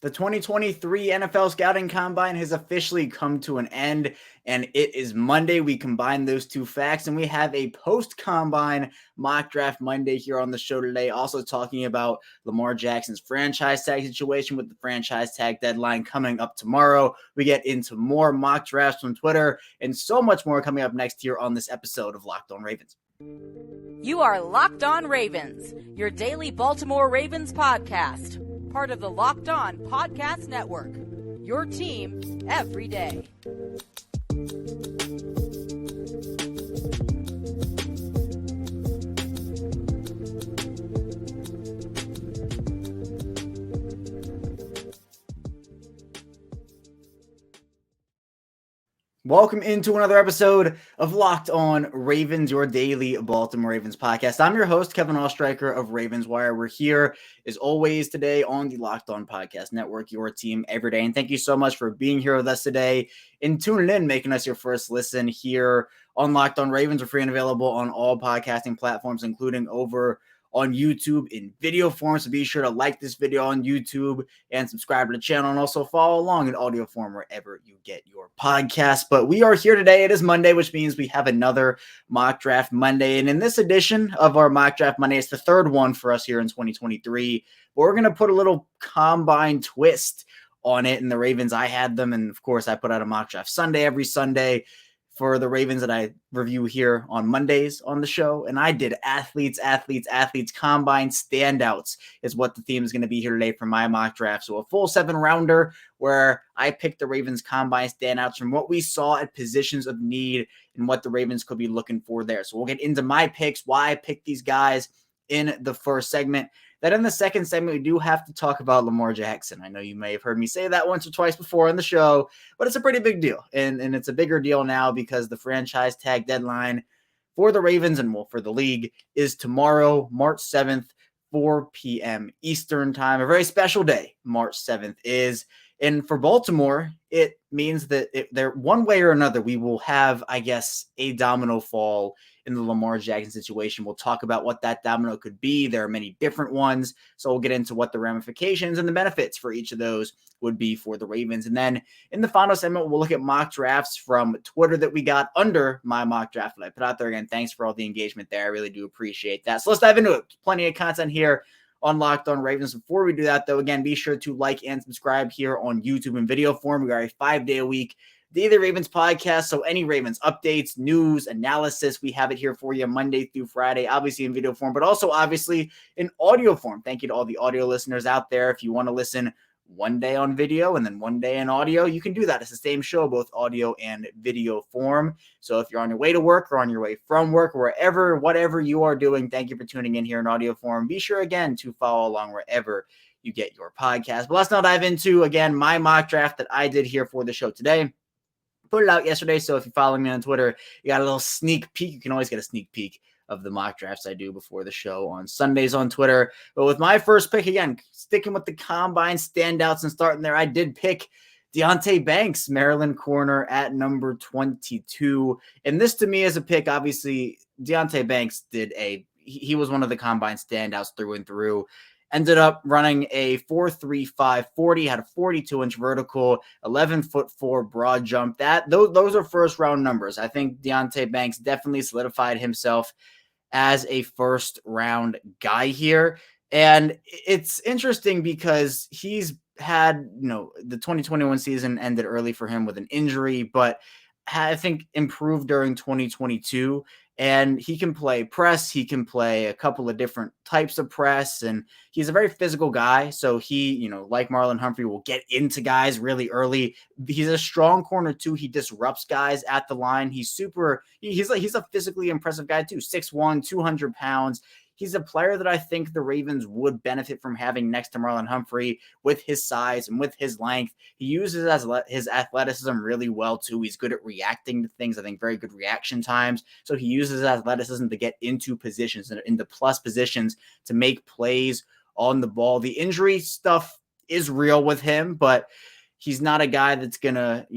The 2023 NFL Scouting Combine has officially come to an end, and it is Monday. We combine those two facts, and we have a post-combine mock draft Monday here on the show today, also talking about Lamar Jackson's franchise tag situation with the franchise tag deadline coming up tomorrow. We get into more mock drafts from Twitter and so much more coming up next here on this episode of Locked On Ravens. You are Locked On Ravens, your daily Baltimore Ravens podcast. Part of the Locked On Podcast Network, your team every day. Welcome into another episode of Locked On Ravens, your daily Baltimore Ravens podcast. I'm your host, Kevin Allstriker of Ravens Wire. We're here, as always, today on the Locked On Podcast Network, your team every day. And thank you so much for being here with us today and tuning in, making us your first listen here on Locked On Ravens. We're free and available on all podcasting platforms, including over on YouTube in video form. So be sure to like this video on YouTube and subscribe to the channel, and also follow along in audio form wherever you get your podcast. But we are here today. It is Monday, which means we have another mock draft Monday. And in this edition of our mock draft Monday, it's the third one for us here in 2023. But we're going to put a little combine twist on it. And the Ravens, I had them. And of course, I put out a mock draft Sunday every Sunday for the Ravens that I review here on Mondays on the show. And I did athletes, combine standouts is what the theme is going to be here today for my mock draft. So a full 7-rounder where I picked the Ravens combine standouts from what we saw at positions of need and what the Ravens could be looking for there. So we'll get into my picks, why I picked these guys in the first segment. Then in the second segment, we do have to talk about Lamar Jackson. I know you may have heard me say that once or twice before on the show, but it's a pretty big deal. And it's a bigger deal now because the franchise tag deadline for the Ravens and for the league is tomorrow, March 7th, 4 p.m. Eastern time. A very special day, March 7th is. And for Baltimore, it means that they're one way or another, we will have, I guess, a domino fall in the Lamar Jackson situation. We'll talk about what that domino could be. There are many different ones. So we'll get into what the ramifications and the benefits for each of those would be for the Ravens. And then in the final segment, we'll look at mock drafts from Twitter that we got under my mock draft that I put out there. Again, thanks for all the engagement there. I really do appreciate that. So let's dive into it. Plenty of content here on Locked On Ravens. Before we do that, though, again, be sure to like and subscribe here on YouTube in video form. We are a 5-day-a-week Daily Ravens podcast, so any Ravens updates, news, analysis, we have it here for you Monday through Friday, obviously in video form, but also obviously in audio form. Thank you to all the audio listeners out there. If you want to listen one day on video and then one day in audio, you can do that. It's the same show, both audio and video form. So if you're on your way to work or on your way from work, or whatever you are doing, thank you for tuning in here in audio form. Be sure, again, to follow along wherever you get your podcast. But let's now dive into, again, my mock draft that I did here for the show today. Put it out yesterday, so if you're following me on Twitter, you got a little sneak peek. You can always get a sneak peek of the mock drafts I do before the show on Sundays on Twitter. But with my first pick, again, sticking with the combine standouts and starting there, I did pick Deonte Banks, Maryland corner at number 22. And this to me is a pick, obviously, Deonte Banks he was one of the combine standouts through and through. Ended up running a 4.35 40, had a 42-inch vertical, 11'4" broad jump. Those are first-round numbers. I think Deonte Banks definitely solidified himself as a first-round guy here. And it's interesting because he's had, the 2021 season ended early for him with an injury, but I think improved during 2022. And he can play press. He can play a couple of different types of press. And he's a very physical guy. So he, like Marlon Humphrey, will get into guys really early. He's a strong corner too. He disrupts guys at the line. He's a physically impressive guy too. 6'1", 200 pounds. He's a player that I think the Ravens would benefit from having next to Marlon Humphrey with his size and with his length. He uses his athleticism really well, too. He's good at reacting to things. I think very good reaction times. So he uses his athleticism to get into positions and into plus positions to make plays on the ball. The injury stuff is real with him, but he's not a guy that's going to,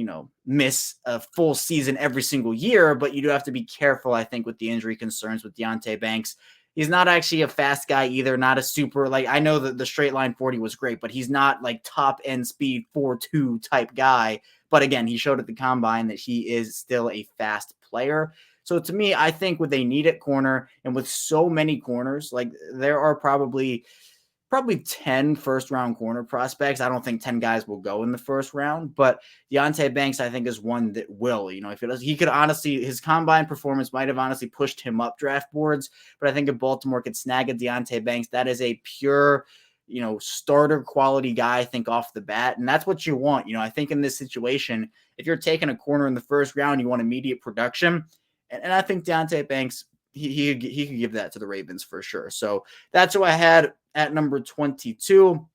miss a full season every single year. But you do have to be careful, I think, with the injury concerns with Deonte Banks. he's not actually a fast guy either. Not a super, like, I know that the straight line 40 was great, but he's not like top end speed 4.2 type guy. But again, he showed at the combine that he is still a fast player. So to me, I think with a need at corner and with so many corners, like there are probably 10 first round corner prospects. I don't think 10 guys will go in the first round, but Deonte Banks, I think, is one that will. If it does, he could honestly, his combine performance might have honestly pushed him up draft boards. But I think if Baltimore could snag a Deonte Banks, that is a pure, starter quality guy, I think, off the bat. And that's what you want. I think in this situation, if you're taking a corner in the first round, you want immediate production. And I think Deonte Banks, he could give that to the Ravens for sure. So that's who I had at number 22.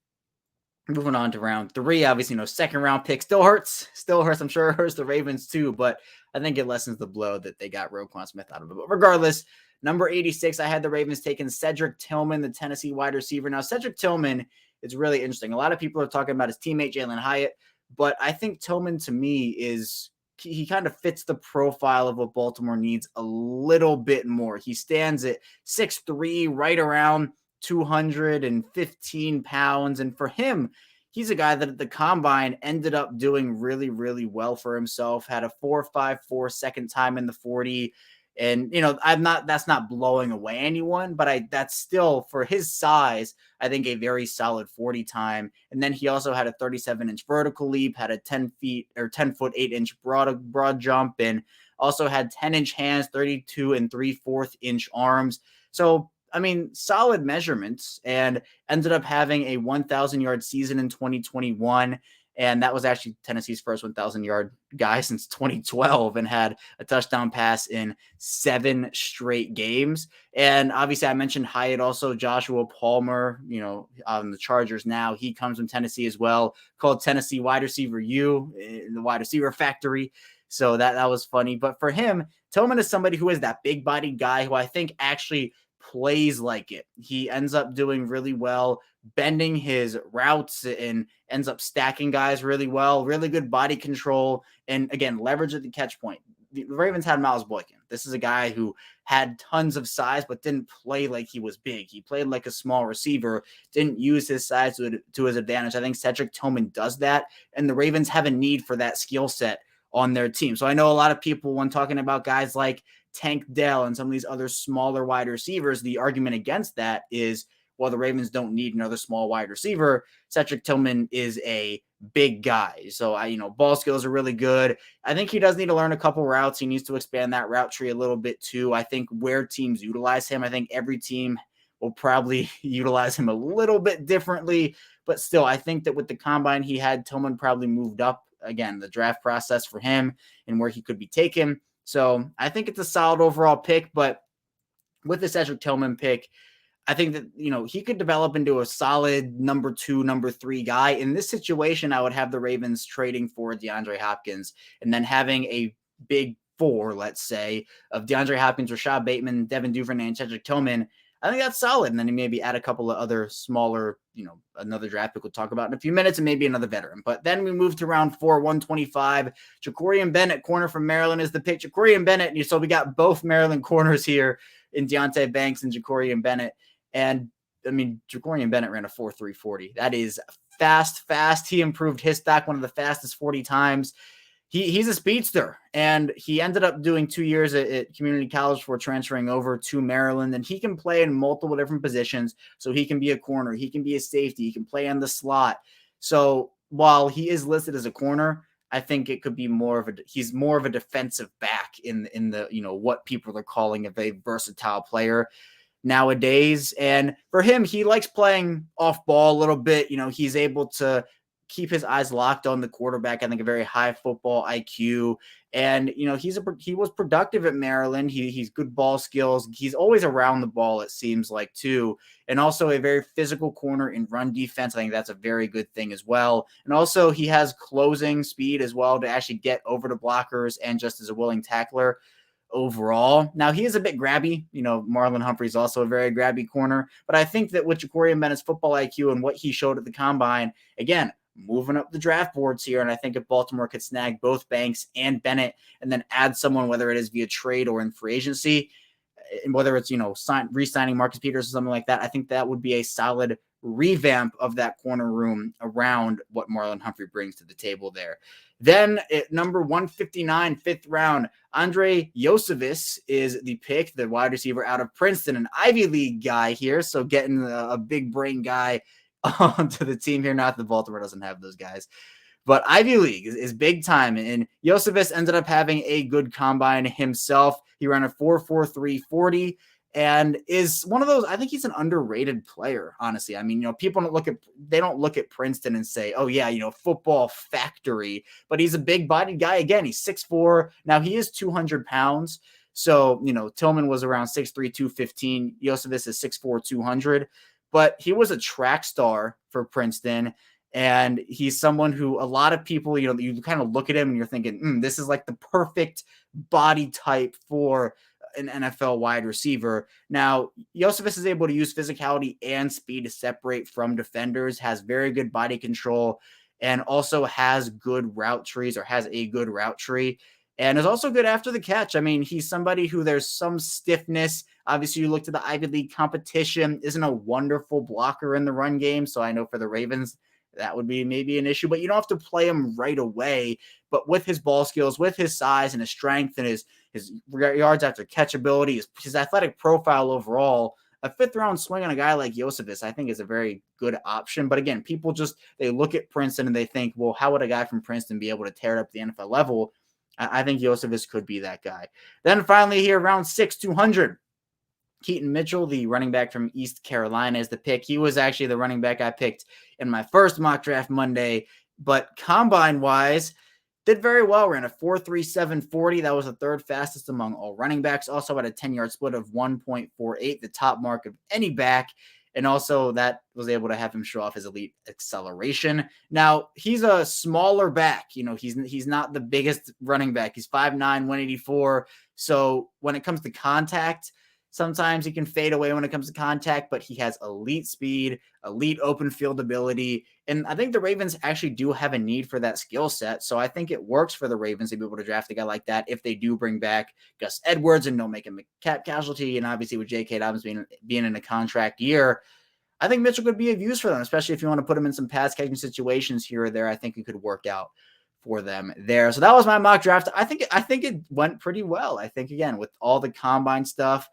Moving on to round 3, obviously, second round pick still hurts. I'm sure it hurts the Ravens too, but I think it lessens the blow that they got Roquan Smith out of it. But regardless, number 86, I had the Ravens taking Cedric Tillman, the Tennessee wide receiver. Now, Cedric Tillman is really interesting. A lot of people are talking about his teammate, Jalen Hyatt, but I think Tillman, to me, he kind of fits the profile of what Baltimore needs a little bit more. He stands at 6'3", right around 215 pounds. And for him, he's a guy that at the combine ended up doing really, really well for himself, had a 4.54 second time in the 40. And, that's not blowing away anyone, but that's still, for his size, I think a very solid 40 time. And then he also had a 37-inch vertical leap, had a 10 foot 8-inch broad jump, and also had 10-inch hands, 32 3/4 inch arms. So, solid measurements, and ended up having a 1,000-yard season in 2021. And that was actually Tennessee's first 1,000-yard guy since 2012, and had a touchdown pass in 7 straight games. And obviously I mentioned Hyatt, also Joshua Palmer, on the Chargers now. He comes from Tennessee as well, called Tennessee wide receiver U in the wide receiver factory. So that was funny. But for him, Tillman is somebody who is that big bodied guy who I think actually plays like it. He ends up doing really well, bending his routes, and ends up stacking guys really well, really good body control, and again, leverage at the catch point. The Ravens had Miles Boykin. This is a guy who had tons of size, but didn't play like he was big. He played like a small receiver, didn't use his size to his advantage. I think Cedric Tillman does that, and the Ravens have a need for that skill set on their team. So I know a lot of people, when talking about guys like Tank Dell and some of these other smaller wide receivers, the argument against that is, well, the Ravens don't need another small wide receiver. Cedric Tillman is a big guy. So ball skills are really good. I think he does need to learn a couple routes. He needs to expand that route tree a little bit too. I think where teams utilize him, I think every team will probably utilize him a little bit differently, but still, I think that with the combine he had, Tillman probably moved up, again, the draft process for him and where he could be taken. So I think it's a solid overall pick, but with the Cedric Tillman pick, I think that, he could develop into a solid number 2, number 3 guy. In this situation, I would have the Ravens trading for DeAndre Hopkins and then having a big 4, let's say, of DeAndre Hopkins, Rashad Bateman, Devin Duvernay, and Cedric Tillman. I think that's solid. And then maybe add a couple of other smaller, another draft pick we'll talk about in a few minutes, and maybe another veteran. But then we move to round 4, 125. Jacorian Bennett, corner from Maryland, is the pick. Jacorian Bennett, so we got both Maryland corners here in Deonte Banks and Jacorian Bennett. And Jacorian Bennett ran a 4.3 40. That is fast. He improved his stock, one of the fastest 40 times. He's a speedster, and he ended up doing 2 years at community college before transferring over to Maryland. And he can play in multiple different positions. So he can be a corner, he can be a safety, he can play in the slot. So while he is listed as a corner, I think it could be he's more of a defensive back in the what people are calling a very versatile player nowadays. And for him, he likes playing off ball a little bit. He's able to keep his eyes locked on the quarterback. I think a very high football IQ. And, he was productive at Maryland. He's good ball skills. He's always around the ball, it seems like, too. And also a very physical corner in run defense. I think that's a very good thing as well. And also he has closing speed as well to actually get over to blockers, and just as a willing tackler overall. Now, he is a bit grabby. Marlon Humphrey's also a very grabby corner. But I think that with Jacorian Bennett's football IQ and what he showed at the combine, again, moving up the draft boards here. And I think if Baltimore could snag both Banks and Bennett and then add someone, whether it is via trade or in free agency, whether it's, re-signing Marcus Peters or something like that, I think that would be a solid revamp of that corner room around what Marlon Humphrey brings to the table there. Then at number 159, 5th round, Andre Iosivas is the pick, the wide receiver out of Princeton, an Ivy League guy here. So getting a big brain guy onto the team here. Not that Baltimore doesn't have those guys, but Ivy League is big time. And Iosivas ended up having a good combine himself. He ran a 4.43 40 and is one of those, I think he's an underrated player, honestly. I mean, people don't look at Princeton and say, oh yeah, football factory, but he's a big bodied guy. Again, he's 6'4". Now he is 200 pounds. So, Tillman was around 6'3", 215. Iosivas is 6'4", 200, but he was a track star for Princeton. And he's someone who a lot of people, you kind of look at him and you're thinking, this is like the perfect body type for an NFL wide receiver. Now, Iosivas is able to use physicality and speed to separate from defenders, has very good body control, and also has good route trees, or has a good route tree, and is also good after the catch. I mean, he's somebody who there's some stiffness. Obviously, you look to the Ivy League competition, isn't a wonderful blocker in the run game. So I know for the Ravens, that would be maybe an issue, but you don't have to play him right away. But with his ball skills, with his size and his strength and his yards after catch ability, his athletic profile overall, a 5th round swing on a guy like Iosivas, I think, is a very good option. But again, people they look at Princeton and they think, well, how would a guy from Princeton be able to tear it up the NFL level? I think Iosivas could be that guy. Then finally here, round 6, 200. Keaton Mitchell, the running back from East Carolina, is the pick. He was actually the running back I picked in my first mock draft Monday, but combine-wise, did very well. Ran a 4.37 40. That was the 3rd fastest among all running backs. Also had a 10-yard split of 1.48, the top mark of any back. And also that was able to have him show off his elite acceleration. Now, he's a smaller back. He's not the biggest running back. He's 5'9", 184. So when it comes to contact, sometimes he can fade away when it comes to contact, but he has elite speed, elite open field ability. And I think the Ravens actually do have a need for that skill set. So I think it works for the Ravens to be able to draft a guy like that if they do bring back Gus Edwards and don't make him a cap casualty. And obviously with J.K. Dobbins being in a contract year, I think Mitchell could be of use for them, especially if you want to put him in some pass catching situations here or there. I think it could work out for them there. So that was my mock draft. I think it went pretty well. I think, again, with all the combine stuff,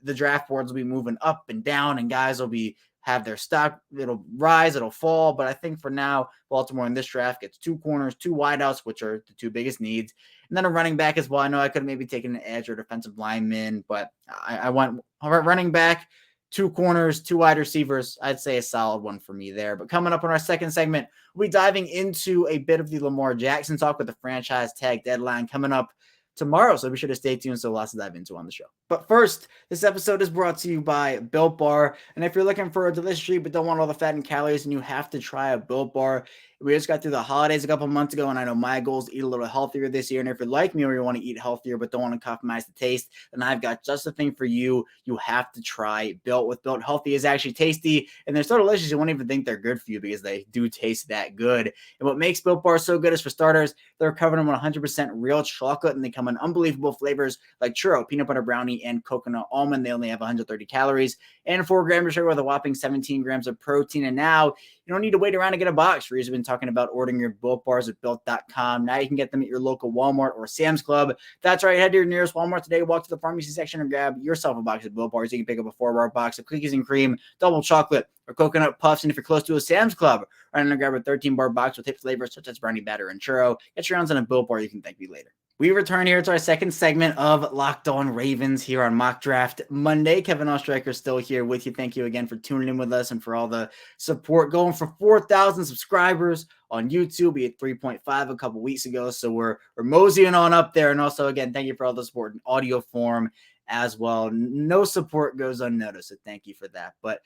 the draft boards will be moving up and down, and guys will have their stock. It'll rise, it'll fall. But I think for now, Baltimore in this draft gets 2 corners, 2 wideouts, which are the 2 biggest needs, and then a running back as well. I know I could have maybe taken an edge or defensive lineman, but I went running back, 2 corners, 2 wide receivers. I'd say a solid one for me there. But coming up in our second segment, we'll be diving into a bit of the Lamar Jackson talk with the franchise tag deadline coming up tomorrow. So be sure to stay tuned. So lots to dive into on the show. But first, this episode is brought to you by Built Bar. And if you're looking for a delicious treat but don't want all the fat and calories, then you have to try a Built Bar. We just got through the holidays a couple months ago, and I know my goal is to eat a little healthier this year. And if you're like me or you want to eat healthier but don't want to compromise the taste, then I've got just the thing for you. You have to try Built. With Built, healthy is actually tasty, and they're so delicious you won't even think they're good for you because they do taste that good. And what makes Built Bar so good is, for starters, they're covered in 100% real chocolate, and they come in unbelievable flavors like churro, peanut butter brownie, and coconut almond. They only have 130 calories and 4 grams of sugar with a whopping 17 grams of protein. And now you don't need to wait around to get a box. Reeves have been talking about ordering your Built Bars at Built.com. Now you can get them at your local Walmart or Sam's Club. That's right. Head to your nearest Walmart today, walk to the pharmacy section, and grab yourself a box of Built Bars. You can pick up a 4-bar box of cookies and cream, double chocolate, or coconut puffs. And if you're close to a Sam's Club, right now grab a 13-bar box with hip flavors such as brownie batter and churro. Get your hands on a Built Bar. You can thank me later. We return here to our second segment of Locked On Ravens here on Mock Draft Monday. Kevin Oestreicher still here with you. Thank you again for tuning in with us and for all the support. Going for 4,000 subscribers on YouTube. We had 3.5 a couple weeks ago, so we're moseying on up there. And also, again, thank you for all the support in audio form as well. No support goes unnoticed, so thank you for that. But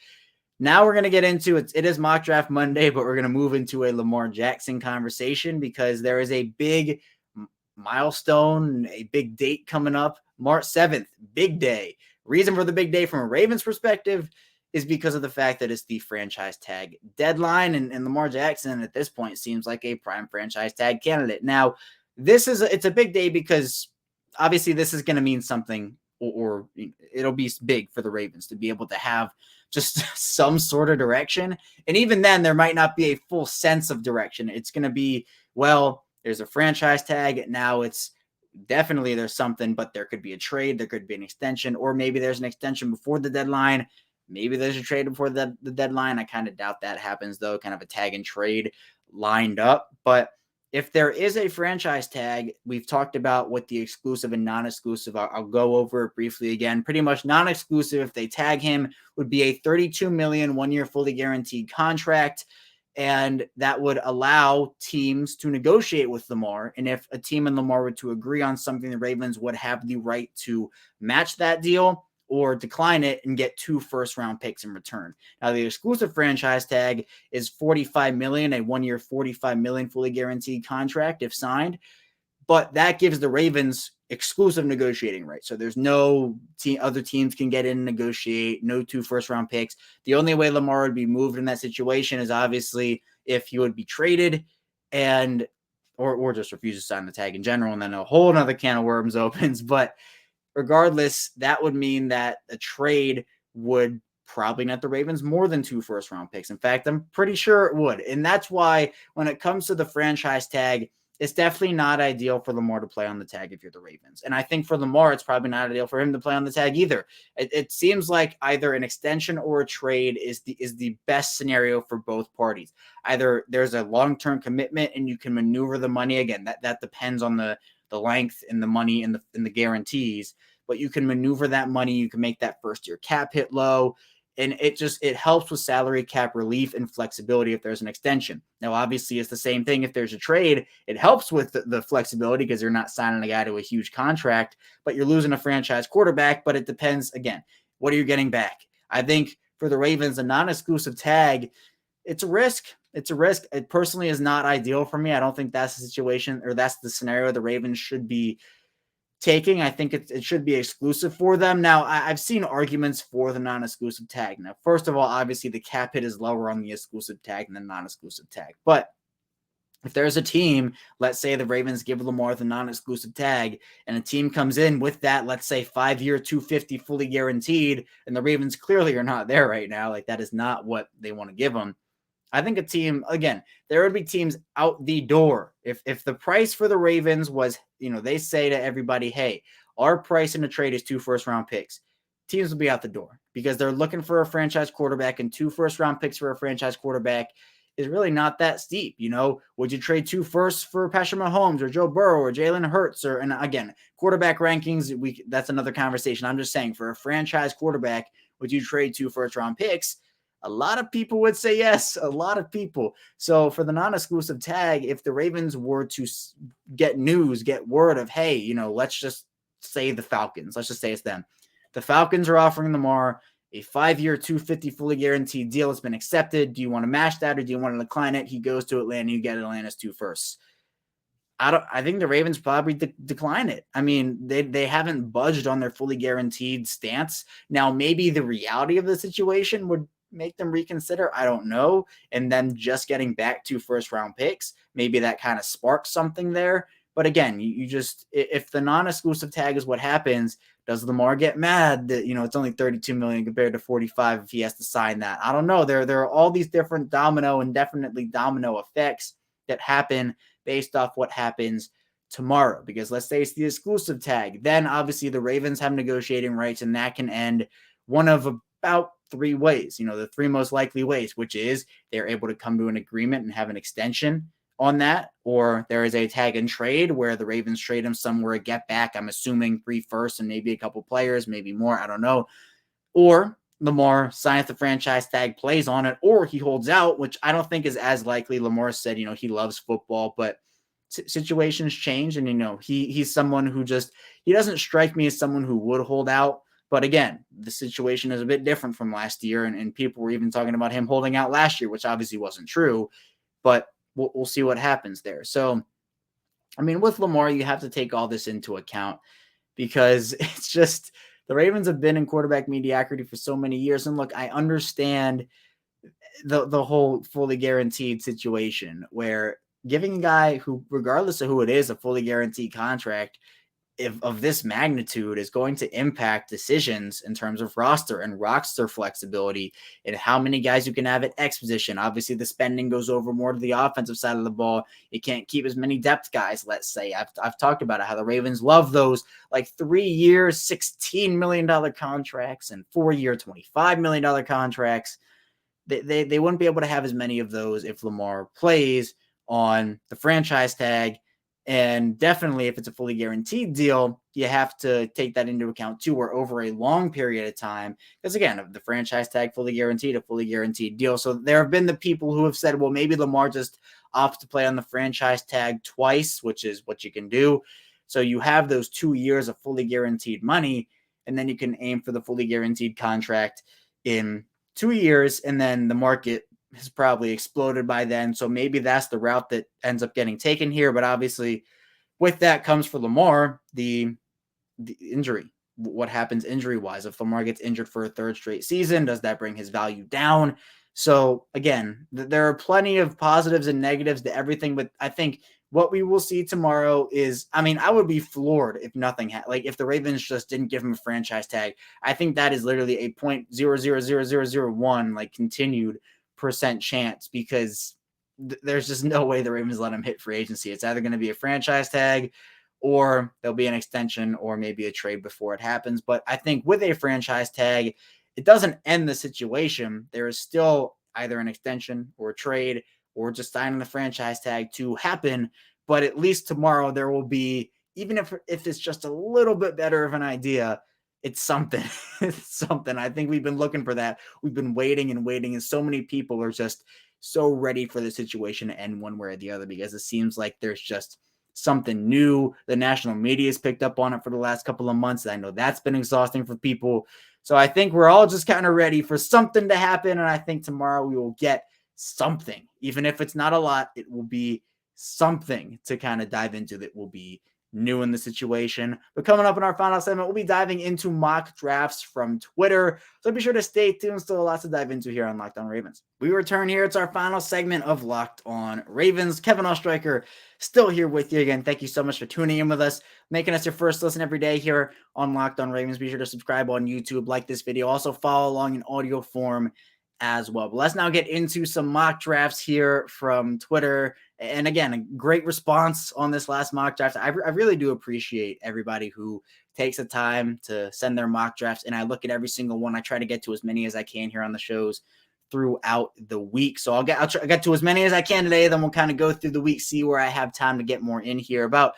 now we're going to get into it. It is Mock Draft Monday, but we're going to move into a Lamar Jackson conversation because there is a big milestone, a big date coming up, March 7th, big day. Reason for the big day from a Ravens perspective is because of the fact that it's the franchise tag deadline, and Lamar Jackson at this point seems like a prime franchise tag candidate. Now, it's a big day because obviously this is going to mean something or it'll be big for the Ravens to be able to have just some sort of direction. And even then, there might not be a full sense of direction. It's going to be, well, there's a franchise tag. Now it's definitely there's something, but there could be a trade. There could be an extension, or maybe there's an extension before the deadline. Maybe there's a trade before the deadline. I kind of doubt that happens, though, kind of a tag and trade lined up. But if there is a franchise tag, we've talked about what the exclusive and non-exclusive. I'll go over it briefly again. Pretty much non-exclusive, if they tag him, would be a $32 million 1 year fully guaranteed contract. And that would allow teams to negotiate with Lamar. And if a team and Lamar were to agree on something, the Ravens would have the right to match that deal or decline it and get 2 first-round picks in return. Now, the exclusive franchise tag is $45 million, a 1 year $45 million fully guaranteed contract if signed. But that gives the Ravens exclusive negotiating rights. So there's no other teams can get in and negotiate, no 2 first-round picks. The only way Lamar would be moved in that situation is obviously if he would be traded and or just refuse to sign the tag in general, and then a whole nother can of worms opens. But regardless, that would mean that a trade would probably net the Ravens more than 2 first-round picks. In fact, I'm pretty sure it would. And that's why when it comes to the franchise tag, it's definitely not ideal for Lamar to play on the tag if you're the Ravens. And I think for Lamar, it's probably not ideal for him to play on the tag either. It seems like either an extension or a trade is the best scenario for both parties. Either there's a long-term commitment and you can maneuver the money. Again, that depends on the length and the money and the guarantees, but you can maneuver that money. You can make that first year cap hit low. And it helps with salary cap relief and flexibility if there's an extension. Now, obviously, it's the same thing. If there's a trade, it helps with the flexibility because you're not signing a guy to a huge contract, but you're losing a franchise quarterback. But it depends, again, what are you getting back? I think for the Ravens, a non-exclusive tag, it's a risk. It's a risk. It personally is not ideal for me. I don't think that's the situation or that's the scenario the Ravens should be taking. I think it should be exclusive for them. Now, I've seen arguments for the non-exclusive tag. Now, first of all, obviously the cap hit is lower on the exclusive tag than the non-exclusive tag. But if there's a team, let's say the Ravens give Lamar the non-exclusive tag, and a team comes in with that, let's say 5-year, $250 fully guaranteed, and the Ravens clearly are not there right now. Like that is not what they want to give them. I think a team, again, there would be teams out the door. If the price for the Ravens was, they say to everybody, hey, our price in a trade is 2 first-round picks. Teams will be out the door because they're looking for a franchise quarterback, and 2 first-round picks for a franchise quarterback is really not that steep. Would you trade 2 firsts for Patrick Mahomes or Joe Burrow or Jalen Hurts? And again, quarterback rankings, that's another conversation. I'm just saying for a franchise quarterback, would you trade 2 first-round picks? A lot of people would say yes, a lot of people. So for the non-exclusive tag, if the Ravens were to get word of, hey, let's just say the Falcons. Let's just say it's them. The Falcons are offering Lamar a 5-year, $250 fully guaranteed deal. It's been accepted. Do you want to match that or do you want to decline it? He goes to Atlanta. You get Atlanta's 2 firsts. I think the Ravens probably decline it. I mean, they haven't budged on their fully guaranteed stance. Now, maybe the reality of the situation would make them reconsider. I don't know. And then just getting back 2 first-round picks, maybe that kind of sparks something there. But again, you just, if the non-exclusive tag is what happens, does Lamar get mad that, it's only $32 million compared to $45 if he has to sign that? I don't know. There are all these different domino effects that happen based off what happens tomorrow. Because let's say it's the exclusive tag. Then obviously the Ravens have negotiating rights, and that can end one of about 3 ways, the 3 most likely ways, which is they're able to come to an agreement and have an extension on that, or there is a tag and trade where the Ravens trade him somewhere, get back, I'm assuming 3 firsts and maybe a couple players, maybe more, I don't know. Or Lamar signs the franchise tag, plays on it, or he holds out, which I don't think is as likely. Lamar said, he loves football, but situations change, and he's someone who he doesn't strike me as someone who would hold out. But again, the situation is a bit different from last year, and people were even talking about him holding out last year, which obviously wasn't true, but we'll see what happens there. So, I mean, with Lamar, you have to take all this into account because it's just the Ravens have been in quarterback mediocrity for so many years. And look, I understand the whole fully guaranteed situation where giving a guy who, regardless of who it is, a fully guaranteed contract of this magnitude is going to impact decisions in terms of roster and roster flexibility and how many guys you can have at X position. Obviously, the spending goes over more to the offensive side of the ball. You can't keep as many depth guys, let's say. I've talked about it, how the Ravens love those like 3 years, $16 million contracts and 4-year, $25 million contracts. They wouldn't be able to have as many of those if Lamar plays on the franchise tag. And definitely, if it's a fully guaranteed deal, you have to take that into account too, or over a long period of time. Because again, the franchise tag fully guaranteed, a fully guaranteed deal. So there have been the people who have said, well, maybe Lamar just opts to play on the franchise tag twice, which is what you can do. So you have those 2 years of fully guaranteed money, and then you can aim for the fully guaranteed contract in 2 years, and then the market has probably exploded by then. So maybe that's the route that ends up getting taken here. But obviously, with that comes for Lamar, the injury. What happens injury-wise? If Lamar gets injured for a third straight season, does that bring his value down? So again, there are plenty of positives and negatives to everything, but I think what we will see tomorrow is, I mean, I would be floored if nothing if the Ravens just didn't give him a franchise tag. I think that is literally a 0.000001 like continued percent chance, because there's just no way the Ravens let him hit free agency. It's either going to be a franchise tag or there'll be an extension or maybe a trade before it happens. But I think with a franchise tag, it doesn't end the situation. There is still either an extension or a trade or just signing the franchise tag to happen. But at least tomorrow there will be, even if it's just a little bit better of an idea, it's something. It's something. I think we've been looking for that. We've been waiting and waiting, and so many people are just so ready for the situation to end one way or the other, because it seems like there's just something new. The national media has picked up on it for the last couple of months. I know that's been exhausting for people. So I think we're all just kind of ready for something to happen, and I think tomorrow we will get something. Even if it's not a lot, it will be something to kind of dive into that will be new in the situation. But coming up in our final segment, we'll be diving into mock drafts from Twitter. So be sure to stay tuned. Still lots to dive into here on Locked On Ravens. We return here. It's our final segment of Locked On Ravens. Kevin Oestreicher still here with you again. Thank you so much for tuning in with us, making us your first listen every day here on Locked On Ravens. Be sure to subscribe on YouTube, like this video, also follow along in audio form as well. But let's now get into some mock drafts here from Twitter. And again, a great response on this last mock draft. I really do appreciate everybody who takes the time to send their mock drafts, and I look at every single one. I try to get to as many as I can here on the shows throughout the week. So I'll get to as many as I can today. Then we'll kind of go through the week, see where I have time to get more in here. About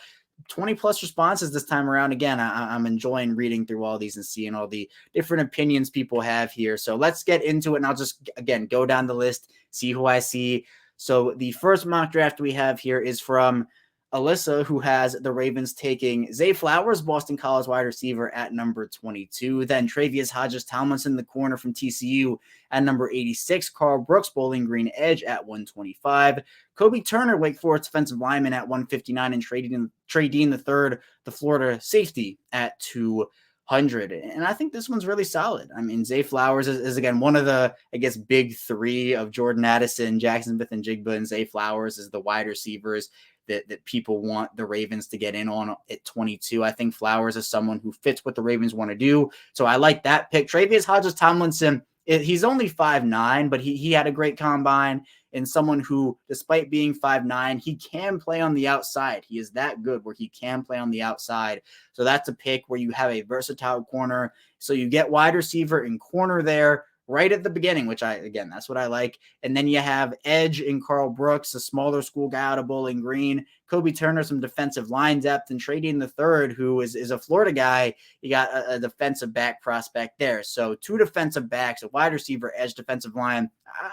20 plus responses this time around. Again, I'm enjoying reading through all these and seeing all the different opinions people have here. So let's get into it, and I'll just, again, go down the list, see who I see. So the first mock draft we have here is from Alyssa, who has the Ravens taking Zay Flowers, Boston College wide receiver, at number 22. Then Travius Hodges-Tomlinson, the corner from TCU, at number 86. Carl Brooks, Bowling Green edge, at 125. Kobe Turner, Wake Forest defensive lineman, at 159. And Trey Dean III, the Florida safety, at 200. And I think this one's really solid. I mean, Zay Flowers is again, one of the, I guess, big three of Jordan Addison, Jackson Smith and Jigba, and Zay Flowers is the wide receivers that people want the Ravens to get in on at 22. I think Flowers is someone who fits what the Ravens want to do. So I like that pick. Travius Hodges-Tomlinson, he's only 5'9", but he had a great combine, and someone who, despite being 5'9", he can play on the outside. He is that good where he can play on the outside. So that's a pick where you have a versatile corner. So you get wide receiver and corner there right at the beginning, which that's what I like. And then you have edge in Carl Brooks, a smaller school guy out of Bowling Green. Kobe Turner, some defensive line depth, and Trey Dean III, who is a Florida guy. You got a defensive back prospect there. So 2 defensive backs, a wide receiver, edge, defensive line.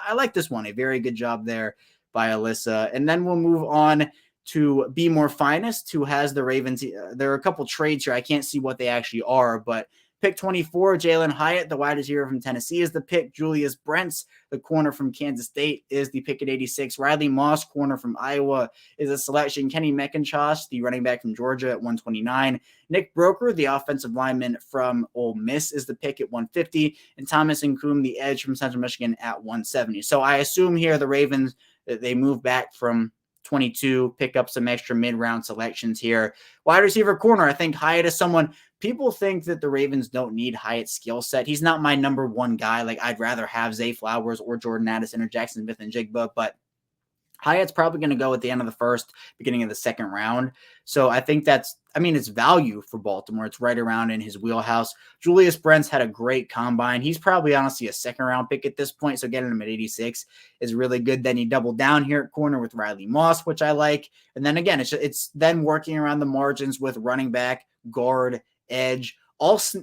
I like this one. A very good job there by Alyssa. And then we'll move on to Be More Finest, who has the Ravens. There are a couple trades here. I can't see what they actually are, but pick 24, Jalen Hyatt, the wide receiver from Tennessee, is the pick. Julius Brents, the corner from Kansas State, is the pick at 86. Riley Moss, corner from Iowa, is a selection. Kenny McIntosh, the running back from Georgia, at 129. Nick Broker, the offensive lineman from Ole Miss, is the pick at 150. And Thomas Nkoum, the edge from Central Michigan, at 170. So I assume here the Ravens, they move back from 22, pick up some extra mid-round selections here. Wide receiver corner, I think Hyatt is someone, people think that the Ravens don't need Hyatt's skill set. He's not my number one guy. Like, I'd rather have Zay Flowers or Jordan Addison or Jackson Smith-Njigba, but Hyatt's probably going to go at the end of the first, beginning of the second round. So I think it's value for Baltimore. It's right around in his wheelhouse. Julius Brents had a great combine. He's probably honestly a second round pick at this point. So getting him at 86 is really good. Then he doubled down here at corner with Riley Moss, which I like. And then again, it's then working around the margins with running back, guard, edge.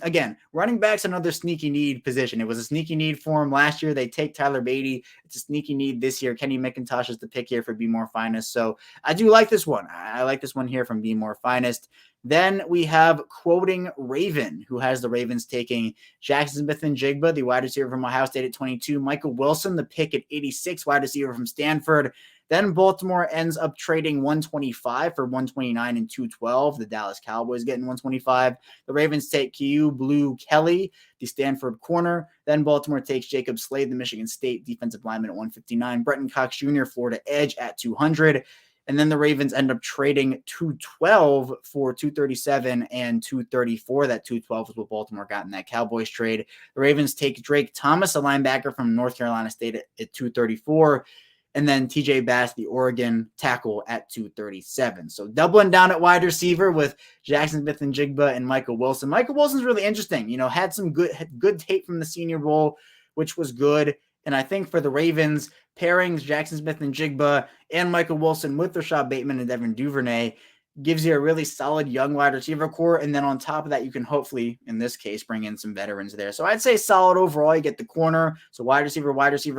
Again, running back's another sneaky need position. It was a sneaky need for him last year. They take Tyler Beatty. It's a sneaky need this year. Kenny McIntosh is the pick here for Be More Finest. So I do like this one. I like this one here from Be More Finest. Then we have Quoting Raven, who has the Ravens taking Jackson Smith-Njigba, the wide receiver from Ohio State at 22. Michael Wilson, the pick at 86, wide receiver from Stanford. Then Baltimore ends up trading 125 for 129 and 212. The Dallas Cowboys getting 125. The Ravens take Q Blue Kelly, the Stanford corner. Then Baltimore takes Jacob Slade, the Michigan State defensive lineman at 159. Brenton Cox Jr., Florida edge at 200. And then the Ravens end up trading 212 for 237 and 234. That 212 is what Baltimore got in that Cowboys trade. The Ravens take Drake Thomas, a linebacker from North Carolina State at 234. And then TJ Bass, the Oregon tackle, at 237. So doubling down at wide receiver with Jackson Smith-Njigba and Michael Wilson. Michael Wilson's really interesting. Had some good tape from the Senior Bowl, which was good. And I think for the Ravens, pairings Jackson Smith-Njigba and Michael Wilson with Rashad Bateman and Devin Duvernay gives you a really solid young wide receiver core. And then on top of that, you can hopefully, in this case, bring in some veterans there. So I'd say solid overall. You get the corner, so wide receiver,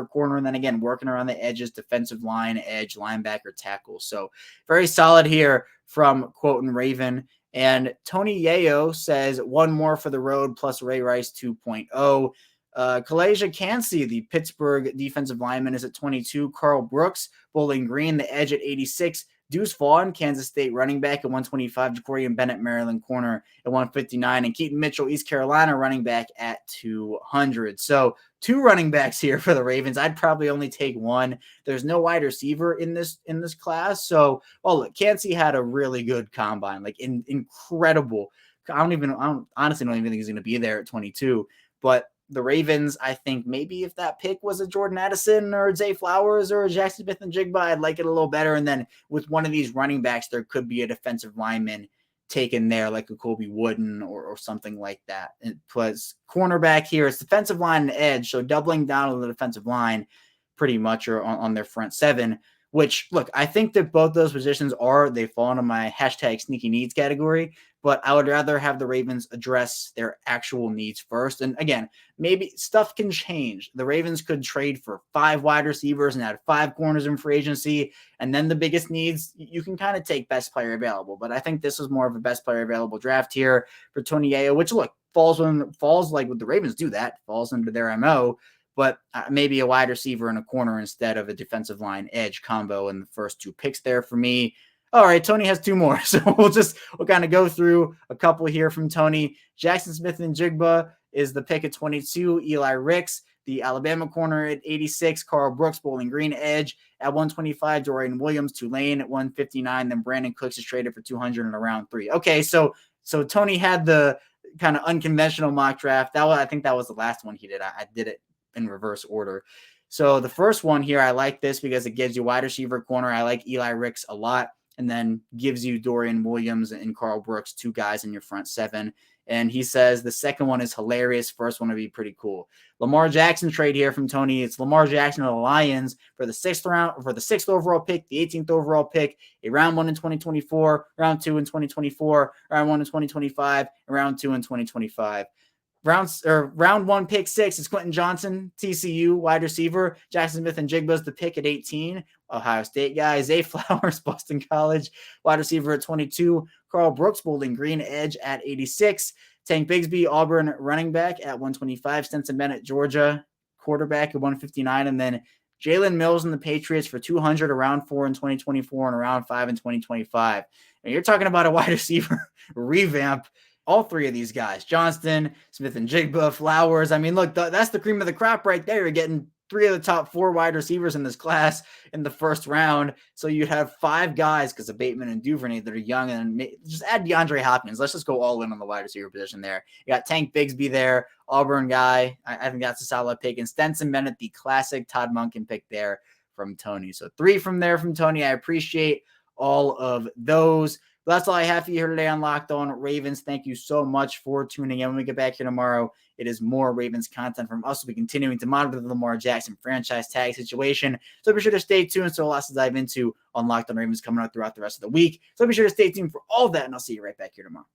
corner, and then again, working around the edges, defensive line, edge, linebacker, tackle. So very solid here from Quoting Raven. And Tony Yayo says one more for the road plus Ray Rice 2.0. Kalasia Cansey, the Pittsburgh defensive lineman, is at 22. Carl Brooks, Bowling Green, the edge at 86. Deuce Vaughn, Kansas State running back at 125. Jacorian Bennett, Maryland corner at 159. And Keaton Mitchell, East Carolina running back at 200. So 2 running backs here for the Ravens. I'd probably only take one. There's no wide receiver in this class. So, look, Cansey had a really good combine, like incredible. I honestly don't even think he's going to be there at 22. But the Ravens, I think maybe if that pick was a Jordan Addison or Zay Flowers or a Jackson Smith-Njigba, I'd like it a little better. And then with one of these running backs, there could be a defensive lineman taken there, like a Kobe Wooden or something like that. And plus cornerback here, it's defensive line and edge. So doubling down on the defensive line pretty much or on their front seven, which, look, I think that both those positions they fall into my hashtag sneaky needs category, but I would rather have the Ravens address their actual needs first. And again, maybe stuff can change. The Ravens could trade for 5 wide receivers and add 5 corners in free agency. And then the biggest needs, you can kind of take best player available. But I think this is more of a best player available draft here for Tony Yayo, which, look, falls like what the Ravens do, that falls into their MO. But maybe a wide receiver and a corner instead of a defensive line edge combo in the first 2 picks there for me. All right, Tony has 2 more. So we'll kind of go through a couple here from Tony. Jackson Smith-Njigba is the pick at 22. Eli Ricks, the Alabama corner at 86. Carl Brooks, Bowling Green edge at 125. Dorian Williams, Tulane at 159. Then Brandon Cooks is traded for 200 in round 3. Okay, so Tony had the kind of unconventional mock draft. I think that was the last one he did. I did it in reverse order. So the first one here, I like this because it gives you wide receiver corner. I like Eli Ricks a lot. And then gives you Dorian Williams and Carl Brooks, 2 guys in your front 7. And he says the second one is hilarious. First one would be pretty cool. Lamar Jackson trade here from Tony. It's Lamar Jackson of the Lions for the 6th overall pick, the 18th overall pick, a round 1 in 2024, round 2 in 2024, round 1 in 2025, and round 2 in 2025. Round 1, pick 6 is Quentin Johnson, TCU wide receiver. Jackson Smith-Njigba is the pick at 18. Ohio State guy. Zay Flowers, Boston College wide receiver at 22. Carl Brooks, Bowling Green edge at 86. Tank Bigsby, Auburn running back at 125. Stetson Bennett, Georgia quarterback at 159. And then Jalen Mills and the Patriots for 200, a round 4 in 2024 and a round 5 in 2025. And you're talking about a wide receiver revamp. All 3 of these guys, Johnston, Smith-Njigba, Flowers. I mean, look, that's the cream of the crop right there. You're getting 3 of the top 4 wide receivers in this class in the first round. So you'd have 5 guys because of Bateman and Duvernay that are young, and just add DeAndre Hopkins. Let's just go all in on the wide receiver position there. You got Tank Bigsby there, Auburn guy. I think that's a solid pick. And Stenson Bennett, the classic Todd Monken pick there from Tony. So 3 from there from Tony. I appreciate all of those. But that's all I have for you here today on Locked On Ravens. Thank you so much for tuning in. When we get back here tomorrow, it is more Ravens content from us. We'll be continuing to monitor the Lamar Jackson franchise tag situation. So be sure to stay tuned. So lots to dive into on Locked On Ravens coming out throughout the rest of the week. So be sure to stay tuned for all that, and I'll see you right back here tomorrow.